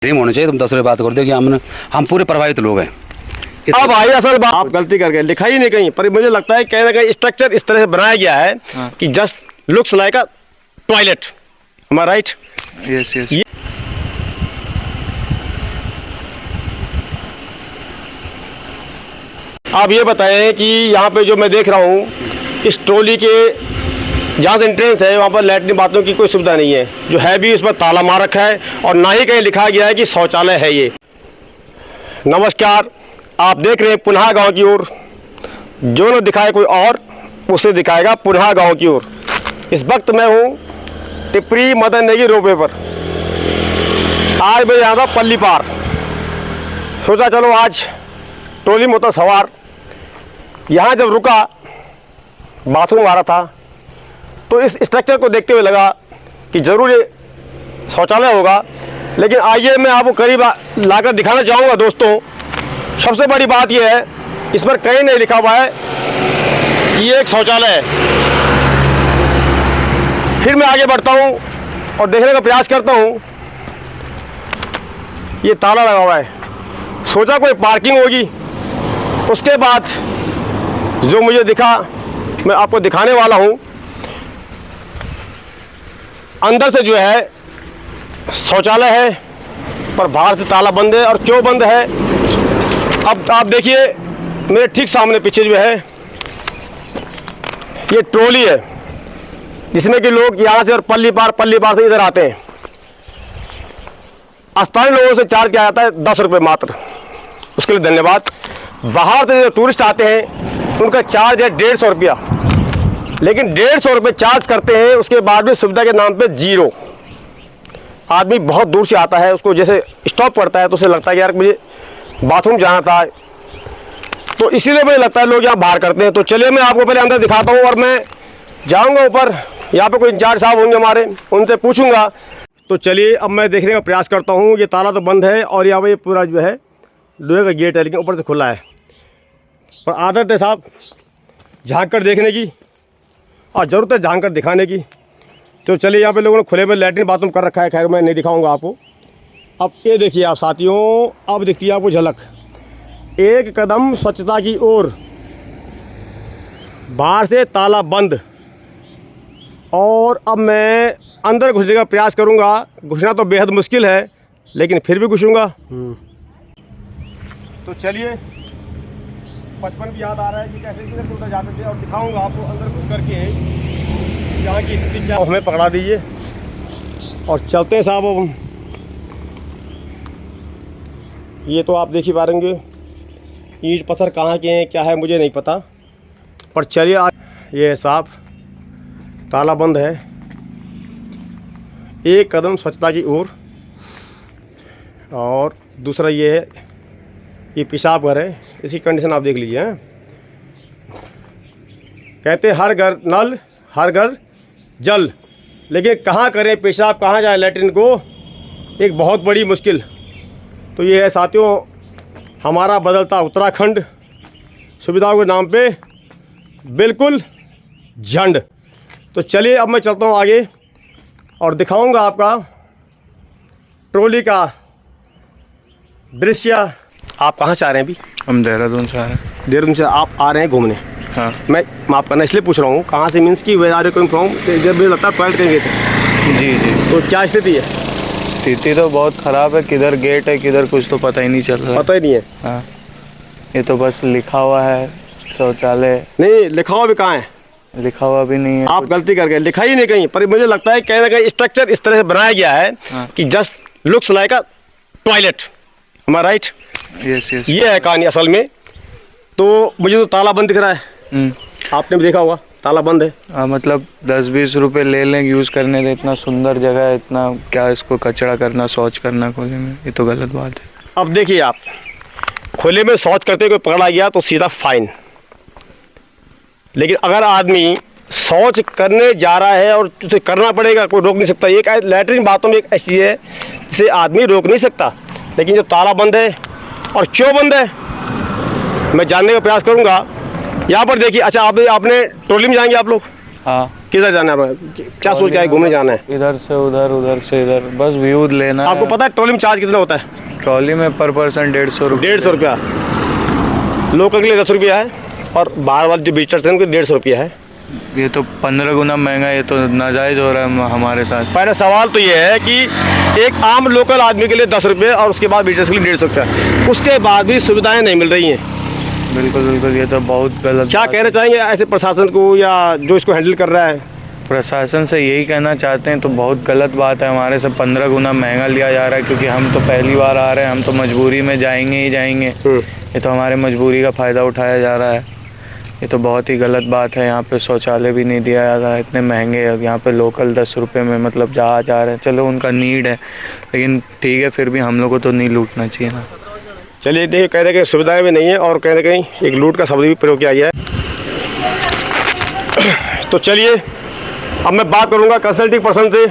Dream होना चाहिए। तुम 10 रुपये बात कर दो कि हम पूरे प्रभावित लोग हैं। अब भाई असल बात आप गलती कर गए, लिखा ही नहीं कहीं, पर मुझे लगता है कहीं ना कहीं स्ट्रक्चर इस तरह से बनाया गया है कि just looks like a toilet. Am I right? Yes yes. आप ये बताएं कि यहाँ पे जो मैं देख रहा हूँ, इस ट्रॉली के जहाँ से एंट्रेंस है वहाँ पर लैट्रिन बाथरूम की कोई सुविधा नहीं है, जो है भी उस पर ताला मार रखा है और ना ही कहीं लिखा गया है कि शौचालय है ये। नमस्कार, आप देख रहे हैं पुनः गांव की ओर। जो न दिखाए कोई और, उसे दिखाएगा पुनः गांव की ओर। इस वक्त मैं हूँ टिपरी मदन नेगी रोपवे पर। आज मैं यहाँ था पल्ली पार, सोचा चलो आज ट्रॉली में होता सवार। यहाँ जब रुका, बाथरूम आ रहा था, तो इस स्ट्रक्चर को देखते हुए लगा कि ज़रूर ये शौचालय होगा। लेकिन आइए मैं आपको करीब लाकर दिखाना चाहूँगा दोस्तों। सबसे बड़ी बात यह है, इस पर कहीं नहीं लिखा हुआ है कि ये एक शौचालय है। फिर मैं आगे बढ़ता हूँ और देखने का प्रयास करता हूँ। ये ताला लगा हुआ है, सोचा कोई पार्किंग होगी। उसके बाद जो मुझे दिखा, मैं आपको दिखाने वाला हूँ। अंदर से जो है शौचालय है, पर बाहर से ताला बंद है। और क्यों बंद है, अब आप देखिए मेरे ठीक सामने पीछे जो है ये ट्रॉली है, जिसमें कि लोग यहाँ से और पल्ली पार से इधर आते हैं। स्थानीय लोगों से चार्ज किया जाता है 10 रुपये मात्र, उसके लिए धन्यवाद। बाहर से जो टूरिस्ट आते हैं उनका चार्ज है 150 रुपया, लेकिन 150 रुपये चार्ज करते हैं, उसके बाद भी सुविधा के नाम पे जीरो। आदमी बहुत दूर से आता है, उसको जैसे स्टॉप करता है तो उसे लगता है कि यार मुझे बाथरूम जाना था, तो इसीलिए मुझे लगता है लोग यहाँ बाहर करते हैं। तो चलिए मैं आपको पहले अंदर दिखाता हूँ और मैं जाऊँगा ऊपर। यहाँ पे कोई इंचार्ज साहब होंगे हमारे, उनसे पूछूंगा। तो चलिए अब मैं देखने का प्रयास करता हूँ। ये ताला तो बंद है और यहाँ पर ये पूरा जो है लोहे का गेट है, लेकिन ऊपर से खुला है। और आदत है साहब झाँक कर देखने की, और ज़रूरत है झाँक कर दिखाने की। तो चलिए यहाँ पे लोगों ने खुले में लैट्रिन बाथरूम कर रखा है, खैर मैं नहीं दिखाऊंगा आपको। अब ये देखिए आप साथियों, अब दिखती है आपको झलक। एक कदम स्वच्छता की ओर, बाहर से ताला बंद। और अब मैं अंदर घुसने का प्रयास करूँगा। घुसना तो बेहद मुश्किल है, लेकिन फिर भी घुसूँगा। तो चलिए, बचपन की याद आ रहा है कि कैसे किधर से उधर जाते थे, और दिखाऊंगा आपको अंदर घुस करके यहाँ की स्थिति क्या। हमें पकड़ा दीजिए और चलते हैं साहब। अब ये तो आप देख ही पाएंगे, ईंट पत्थर कहाँ के हैं क्या है मुझे नहीं पता, पर चलिए ये है साहब, ताला बंद है। एक कदम स्वच्छता की ओर। और दूसरा ये है, ये पेशाब घर है, इसकी कंडीशन आप देख लीजिए। हैं कहते हैं हर घर नल हर घर जल, लेकिन कहाँ करें पेशाब, कहाँ जाए लैट्रिन को, एक बहुत बड़ी मुश्किल। तो ये है साथियों हमारा बदलता उत्तराखंड, सुविधाओं के नाम पे बिल्कुल झंड। तो चलिए अब मैं चलता हूँ आगे और दिखाऊंगा आपका ट्रॉली का दृश्य। आप कहाँ से आ रहे हैं अभी? हम देहरादून से आ रहे हैं। देहरादून से आप आ रहे हैं घूमने? हाँ। मैं माफ़ करना इसलिए पूछ रहा हूँ, कहाँ से मीन्स की where are you coming from? जब मुझे लगता है टॉयलेट कहीं गए थे। जी जी। तो क्या स्थिति है? स्थिति तो बहुत ख़राब है, किधर गेट है किधर कुछ तो पता ही नहीं चल रहा है। पता ही नहीं है। हाँ, ये तो बस लिखा हुआ है शौचालय। नहीं, लिखा हुआ भी कहाँ है? लिखा हुआ भी नहीं है। आप गलती कर गए, लिखा ही नहीं कहीं, पर मुझे लगता है कहीं ना कहीं स्ट्रक्चर इस तरह से बनाया गया है कि just looks like a toilet. Am I right? Yes yes. ये है कहानी असल में। तो मुझे तो ताला बंद दिख रहा है, आपने भी देखा होगा ताला बंद है। हाँ, मतलब 10-20 रुपये ले लें यूज़ करने दे, इतना सुंदर जगह है, इतना क्या इसको कचरा करना, शौच करना खुले में, ये तो गलत बात है। अब देखिए आप, खुले में शौच करते कोई पकड़ा गया तो सीधा फाइन। लेकिन अगर आदमी शौच करने जा रहा है और उसे करना पड़ेगा, कोई रोक नहीं सकता। एक लैट्रिन बाथरूम एक ऐसी चीज़ है जिसे आदमी रोक नहीं सकता। लेकिन जब ताला बंद है, और क्यों बंद है मैं जानने का प्रयास करूंगा। यहाँ पर देखिए, अच्छा आपने ट्रॉली में जाएंगे आप लोग? हाँ। किधर जाना है, क्या सोच के आए घूमने जाना है? इधर से उधर, उधर से इधर, बस व्यू लेना आपको है। पता है ट्रॉली में चार्ज कितना होता है? ट्रॉली में पर पर्सन 150 रुपये। 150 रुपया। लोकल के लिए 10 रुपया है और बाहर वाले जो विजिटर्स हैं उनके 150 रुपया है। ये तो 15 गुना महंगा, ये तो नाजायज़ हो रहा है हमारे साथ। पहला सवाल तो ये है कि एक आम लोकल आदमी के लिए 10 रुपये और उसके बाद विजिटर्स के लिए 150 रुपया, उसके बाद भी सुविधाएं नहीं मिल रही हैं। बिल्कुल बिल्कुल, ये तो बहुत गलत। क्या कहना चाहेंगे ऐसे प्रशासन को या जो इसको हैंडल कर रहा है? प्रशासन से यही कहना चाहते हैं, तो बहुत गलत बात है, हमारे से 15 गुना महंगा लिया जा रहा है, क्योंकि हम तो पहली बार आ रहे हैं, हम तो मजबूरी में जाएंगे ही जाएंगे। ये तो हमारे मजबूरी का फ़ायदा उठाया जा रहा है, ये तो बहुत ही गलत बात है। यहाँ पे शौचालय भी नहीं दिया जा रहा है, इतने महंगे। यहाँ पे लोकल 10 रुपये में मतलब जा रहे हैं, चलो उनका नीड है, लेकिन ठीक है, फिर भी हम लोग को तो नहीं लूटना चाहिए ना। चलिए देखिए, कह रहे कि सुविधाएं भी नहीं है और कहीं ना कहीं एक लूट का शब्द भी प्रयोग किया गया है। तो चलिए अब मैं बात करूंगा कंसल्टिंग पर्सन से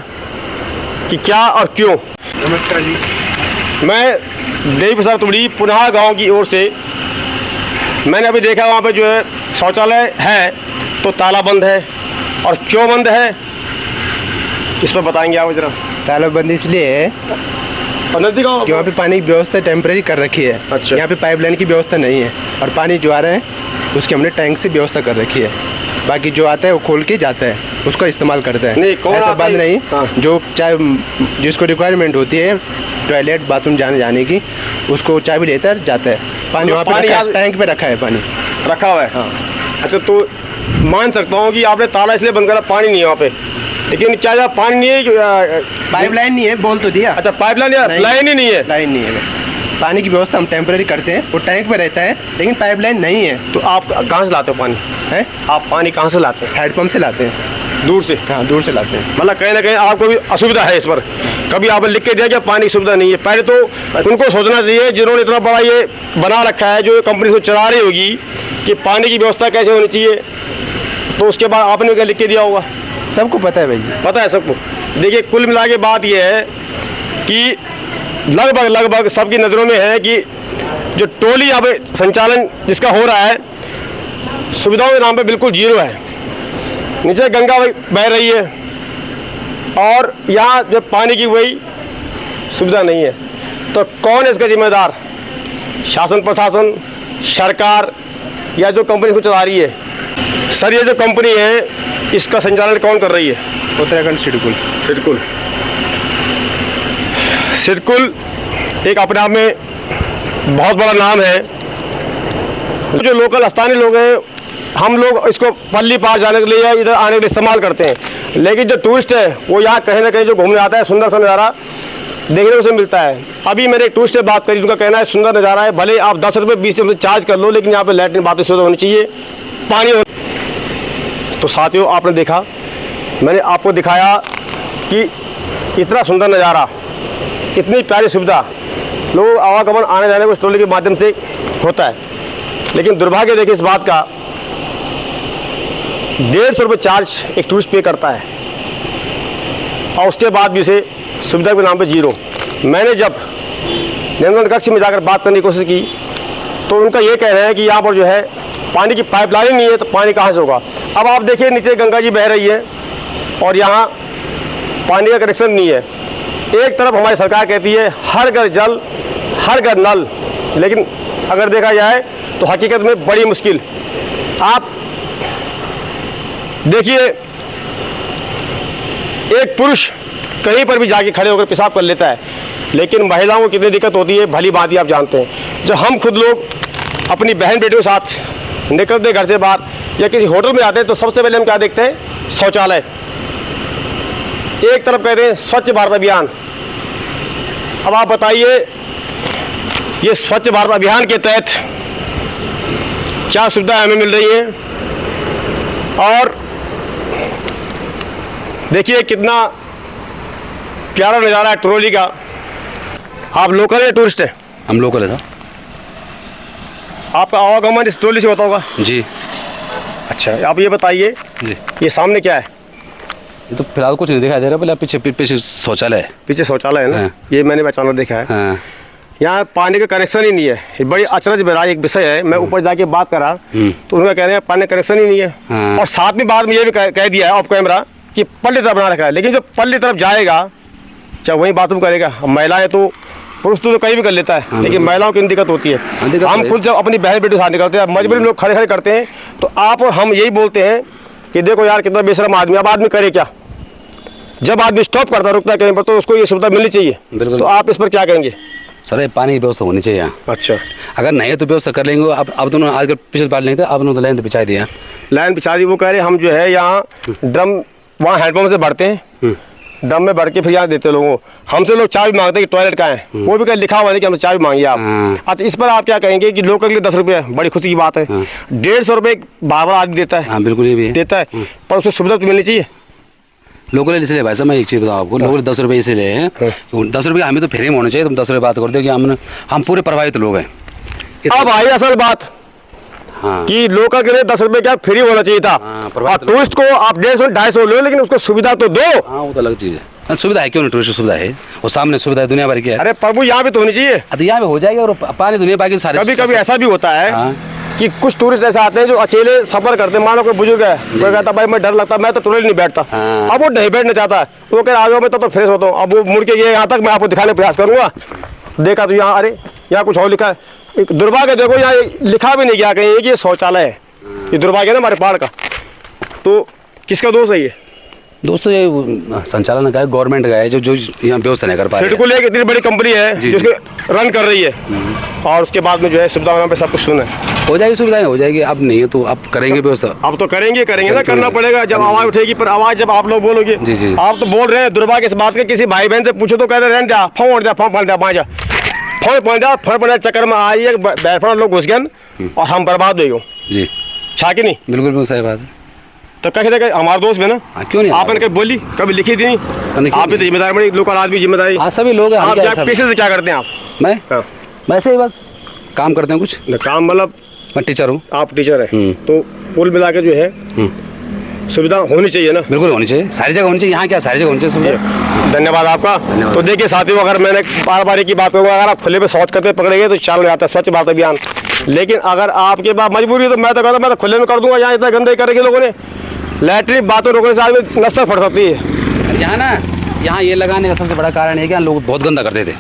कि क्या और क्यों। नमस्कार जी। मैं देवी प्रसाद तुबड़ी पुनः गांव की ओर से, मैंने अभी देखा वहाँ पे जो है शौचालय है तो ताला बंद है, और क्यों बंद है इस पर बताएंगे आप ज़रा। तालाबंदी इसलिए है और नजदीक आओ। कि वहाँ पे पानी की व्यवस्था टेम्परेरी कर रखी है। अच्छा। यहाँ पे पाइपलाइन की व्यवस्था नहीं है और पानी जो आ रहा है उसकी हमने टैंक से व्यवस्था कर रखी है। बाकी जो आता है वो खोल के जाता है, उसका इस्तेमाल करता है। नहीं, कौन ऐसा आता बंद है? नहीं। हाँ। जो चाहे जिसको रिक्वायरमेंट होती है टॉयलेट बाथरूम जाने की, उसको चाबी लेकर जाता है। पानी वहाँ पे पानी रखा है, यहाँ- टैंक पे रखा है पानी। रखा हुआ है। हाँ। अच्छा, तो मान सकता हूँ कि आपने ताला इसलिए बंद करा, पानी नहीं है वहाँ पे, लेकिन क्या पानी नहीं है? पाइपलाइन नहीं है, बोल तो दिया। अच्छा, पाइपलाइन या नहीं। लाइन ही नहीं है? लाइन नहीं है बस। पानी की व्यवस्था हम टेम्परेरी करते हैं, वो टैंक पे रहता है, लेकिन पाइपलाइन नहीं है। तो आप कहाँ से लाते हो पानी? है आप पानी कहाँ से लाते हैं? हैंडपम्प से लाते हैं। दूर से? हाँ, दूर से लाते हैं। मतलब कहीं ना कहीं आपको भी असुविधा है इस पर। कभी आपने लिख के दिया कि पानी की सुविधा नहीं है? पहले तो उनको सोचना चाहिए जिन्होंने इतना बड़ा ये बना रखा है, जो कंपनी को चला रही होगी, कि पानी की व्यवस्था कैसे होनी चाहिए, तो उसके बाद आपने क्या लिख के दिया होगा? सबको पता है भाई जी। पता है सबको। देखिए, कुल मिला के बात यह है कि लगभग सबकी नज़रों में है कि जो टोली यहाँ पे संचालन जिसका हो रहा है, सुविधाओं के नाम पे बिल्कुल जीरो है। नीचे गंगा बह रही है और यहाँ जो पानी की वही सुविधा नहीं है, तो कौन है इसका जिम्मेदार? शासन प्रशासन, सरकार, या जो कंपनी को चला रही है? सर, ये जो कंपनी है इसका संचालन कौन कर रही है? उत्तराखंड सिडकुल। सिडकुल एक अपने आप में बहुत बड़ा नाम है। जो लोकल स्थानीय लोग हैं, हम लोग इसको पल्ली पार जाने के लिए या इधर आने के लिए इस्तेमाल करते हैं, लेकिन जो टूरिस्ट है वो यहाँ कहीं ना कहीं जो घूमने आता है, सुंदर सा नज़ारा देखने को उसे मिलता है। अभी मेरे एक टूरिस्ट से बात करी, उनका कहना है सुंदर नज़ारा है, भले आप 10 रुपये 20 रुपये चार्ज कर लो, लेकिन यहाँ पे लैट्रिन बाथरूम सुविधा होनी चाहिए, पानी हो। तो साथियों, आपने देखा, मैंने आपको दिखाया कि इतना सुंदर नज़ारा, इतनी प्यारी सुविधा, लोग आवागमन आने जाने को इस ट्रॉली के माध्यम से होता है, लेकिन दुर्भाग्य देखिए इस बात का, 150 रुपये चार्ज एक टूरिस्ट पे करता है और उसके बाद भी उसे सुविधा के नाम पे जीरो। मैंने जब नियंत्रण कक्ष में जाकर बात करने की कोशिश की तो उनका ये कह रहे हैं कि यहाँ पर जो है पानी की पाइपलाइन नहीं है, तो पानी कहाँ से होगा? अब आप देखिए, नीचे गंगा जी बह रही है और यहाँ पानी का कनेक्शन नहीं है। एक तरफ हमारी सरकार कहती है हर घर जल, हर घर नल, लेकिन अगर देखा जाए तो हकीकत में बड़ी मुश्किल। आप देखिए, एक पुरुष कहीं पर भी जाके खड़े होकर पेशाब कर लेता है, लेकिन महिलाओं को कितनी दिक्कत होती है भली बात ही आप जानते हैं। जब हम खुद लोग अपनी बहन बेटियों के साथ निकलते घर से बाहर या किसी होटल में आते हैं तो सबसे पहले हम क्या देखते हैं? शौचालय। एक तरफ कहते हैं स्वच्छ भारत अभियान। अब आप बताइए, ये स्वच्छ भारत अभियान के तहत क्या सुविधाएं हमें मिल रही हैं? और देखिए कितना प्यारा नज़ारा है ट्रॉली का। आप लोकल है टूरिस्ट है? हम लोकल है सर। आपका आवागमन इस ट्रॉली से होता होगा? जी। अच्छा, आप ये बताइए, जी, ये सामने क्या है? ये तो फिलहाल कुछ नहीं दिखाई दे रहा, पहले पीछे पीछे शौचालय है। पीछे शौचालय है ना? हाँ। ये मैंने अचानक देखा है। हाँ। यहाँ पानी का कनेक्शन ही नहीं है। ये बड़ी अचरज भरा एक विषय है। मैं ऊपर जाके बात करा तो उन्होंने कह रहे हैं पानी कनेक्शन ही नहीं है। हाँ। और साथ में बाद में ये भी कह दिया है ऑफ कैमरा कि पल्ली तरफ बना रखा है, लेकिन जो पल्ली तरफ जाएगा चाहे वहीं बाथरूम करेगा। महिलाएं तो पुरुष तो कहीं भी कर लेता है, हाँ, लेकिन महिलाओं की दिक्कत होती है। दिक्कत हम है। खुद जब अपनी बहन बेटी साथ निकलते हैं, मजबूरी में लोग खड़े खड़े करते हैं, तो आप और हम यही बोलते हैं कि देखो यार कितना बेशरम आदमी। अब आदमी करे क्या? जब आदमी स्टॉप करता रुकता है कहीं पर तो उसको ये सुविधा मिलनी चाहिए। बिल्कुल। तो आप इस पर क्या कहेंगे? सर ये पानी की व्यवस्था होनी चाहिए यहाँ। अच्छा, अगर नहीं है तो व्यवस्था कर लेंगे। अब तो आजकल पिछले बार नहीं था, अब उन्होंने लाइन तो बिछा दिया। लाइन बिछा दी। वो कह रहे हम जो है यहाँ ड्रम वहाँ हैंडपम्प से भरते हैं, ड्रम में भर के फिर यहाँ देते हैं लोगों को। हमसे लोग चाय भी मांगते हैं कि टॉयलेट कहाँ है, वो भी कहीं लिखा हुआ नहीं कि हमसे चाय भी मांगिए आप। अच्छा, इस पर आप क्या कहेंगे कि लोकल के लिए 10 रुपये बड़ी खुशी की बात है। 150 रुपये बार आदमी देता है। हाँ बिल्कुल, ये भी है। देता है, पर उसको सुविधा तो मिलनी चाहिए। लोकल इसलिए भाई साहब मैं एक चीज़ बताऊँ आपको, लोकल 10 रुपये इसलिए हैं। 10 रुपये हमें तो फ्री में होना चाहिए। तुम 10 रुपये बात करते हो कि हम पूरे प्रभावित लोग हैं। अब आई असल बात हाँ कि लोकल के लिए 10 रुपये क्या फ्री होना चाहिए था। और टूरिस्ट को आप 150 250 लो, लेकिन उसको सुविधा तो दो। हाँ, वो तो अलग चीज़ है। सुविधा है, क्यों नहीं? टूरिस्ट सुविधा है, वो सामने सुविधा है दुनिया भर की है। अरे प्रभु, यहाँ भी तो होनी चाहिए। तो यहाँ पे हो जाएगा। और पानी दुनिया बाकी सारे कभी कभी ऐसा भी होता है हाँ। कि कुछ टूरिस्ट ऐसे आते हैं जो अकेले सफर करते हैं। मानो कोई बुजुर्ग है, वो कहता भाई मैं डर लगता, मैं तो टूरिस्ट नहीं बैठता। हाँ। अब वो नहीं बैठना चाहता, वो कह रहा आ जाओ, मैं तो फ्रेश होता हूँ। अब वो मुड़ के ये यहाँ तक मैं आपको दिखाने का प्रयास करूंगा। देखा तो यहाँ, अरे यहाँ कुछ और लिखा है। एक दुर्भाग्य, देखो यहाँ लिखा भी नहीं गया कहीं कि ये शौचालय है। ये दुर्भाग्य है ना हमारे पहाड़ का। तो किसका दोष है ये? दोस्तों ये संचालन का है, गवर्नमेंट का है, जो यहाँ व्यवस्था नहीं कर पा रही सिडको लेके इतनी बड़ी कंपनी है जी, जिसको रन कर रही है, और उसके बाद में जो है सुविधा होना पे सब कुछ सुना है। हो जाएगी, सुविधाएं हो जाएगी। अब नहीं है तो अब करेंगे व्यवस्था। अब तो करेंगे ना, करना पड़ेगा। जब आवाज उठेगी, पर आवाज जब आप लोग बोलोगे। जी, जी। आप तो बोल रहे हैं दुर्भाग्य इस बात के, किसी भाई बहन से पूछो तो कहते रहने जा, फोन जा, फोन जा, पाँच जा, फोन पहुँच जा चक्कर में आइए बैठा लोग घुस गए और हम बर्बाद हो गए। जी छा कि नहीं? बिल्कुल बिल्कुल सही बात है। तो कहीं ना कहीं हमारे दोस्त में ना, क्यों नहीं? आपने कभी बोली, कभी लिखी थी नहीं? आप भी तो जिम्मेदारी, बड़ी लोकल आदमी जिम्मेदारी। हाँ सभी लोग हैं। आप पेशे से क्या करते हैं आप? मैं हाँ। वैसे ही बस काम करते हैं कुछ। काम मतलब मैं टीचर हूँ। आप टीचर हैं, तो कुल मिला के जो है सुविधा होनी चाहिए ना। बिल्कुल होनी चाहिए, सारी जगह होनी चाहिए। यहाँ क्या सारी जगह होनी चाहिए सुविधा। धन्यवाद आपका। तो देखिए साथियों, अगर मैंने बार बार की बात करूँगा, अगर आप खुले में शौच करते पकड़ेंगे तो चाल में आता है स्वच्छ भारत अभियान। लेकिन अगर आपके पास मजबूरी है तो मैं तो कहता मैं तो खुले में कर दूंगा। यहाँ इतना गंदगी करेंगे लोगों ने, लैट्रिन बातों रोकने से आदमी नस्ल फट सकती है। यहाँ ना, यहाँ ये लगाने का सबसे बड़ा कारण है कि लोग बहुत गंदा करते थे,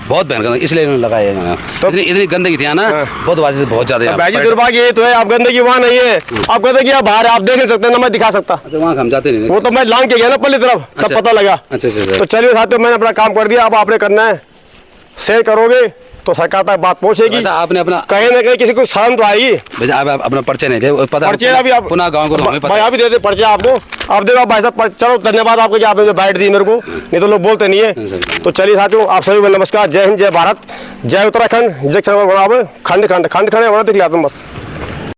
बहुत भयंकर, इसलिए इन्होंने लगाया। तो इतनी गंदगी थी ना, बहुत बात बहुत ज्यादा। भाई जी दुर्भाग्य ये तो है, आप गंदगी वहाँ नहीं है। आप कहते कि आप बाहर आप देख नहीं सकते ना, मैं दिखा सकता। अच्छा, वहाँ हम जाते नहीं। वो तो मैं लांग के गया ना पल्ली तरफ, तब पता लगा। अच्छा। तो चलिए साथियों, मैंने अपना काम कर दिया। अब आपने करना है, शेयर करोगे तो सरकार तक बात पहुंचेगी। आपने अपना कहीं ना कहीं किसी को शर्म तो आएगी। आप अपना पर्चे नहीं दे, पता पर्चे अभी आप पुनः गाँव को हमें भाई अभी दे दे पर्चे आपको। आप देखो भाई साहब, चलो धन्यवाद आपको कि आपने जो बाइट दी मेरे को, नहीं तो लोग बोलते नहीं है। तो चलिए साथियों, आप सभी को नमस्कार, जय हिंद, जय भारत, जय उत्तराखंड, जय खंड खंड खंड खंड खंड बस।